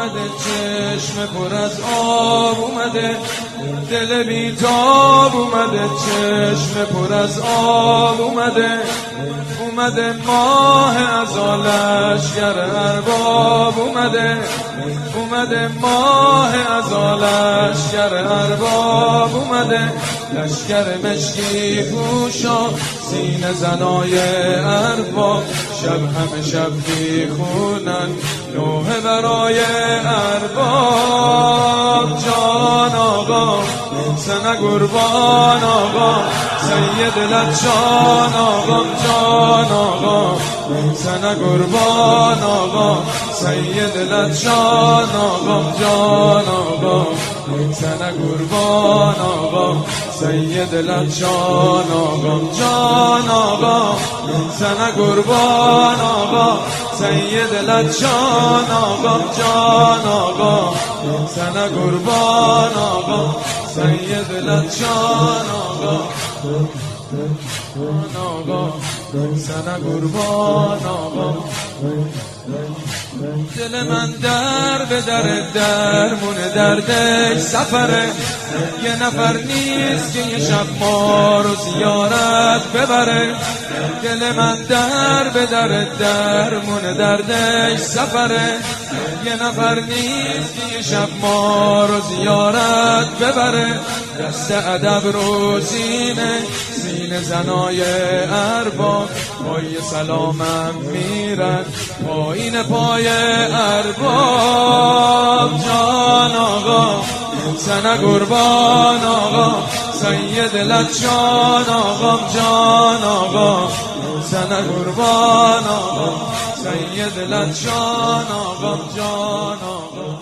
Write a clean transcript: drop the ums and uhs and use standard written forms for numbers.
اومده، چشم پر از آب اومده، دل بیتاب اومده، چشم پر از آب اومده، اومده ماه ازالش گر ارباب اومده، اومده ماه ازالش گر ارباب اومده، لشکر مشکی پوشا سینه زنای ارباب، شب همه شب میخونن نوحه برای ارباب. جان آقا سنه قربان آقا سید لچان آقا، جان آقا سنه قربان آقا سید لچان آقا، جان آقا سنه قربان آقا سید لچان آقا، جان آقا سنه قربان آقا سید لچان آقا، جان آقا سنه قربان آقا سید لچان آقا، آقا سنه قربان آقا. دل من در به درمون دردش سفره، یه نفر نیست که یه شب ما رو زیارت ببره. دل من در به درمون دردش سفره، یه نفر نیست که یه شب ما رو زیارت ببره. دست ادب رو سینه زنای ارباب، پای سلامم میرن پایین پای ارباب. جان آقا سنه قربان آقا سید لچان آقا، جان آقا سنه قربان آقا سید لچان آقا، جان آقا.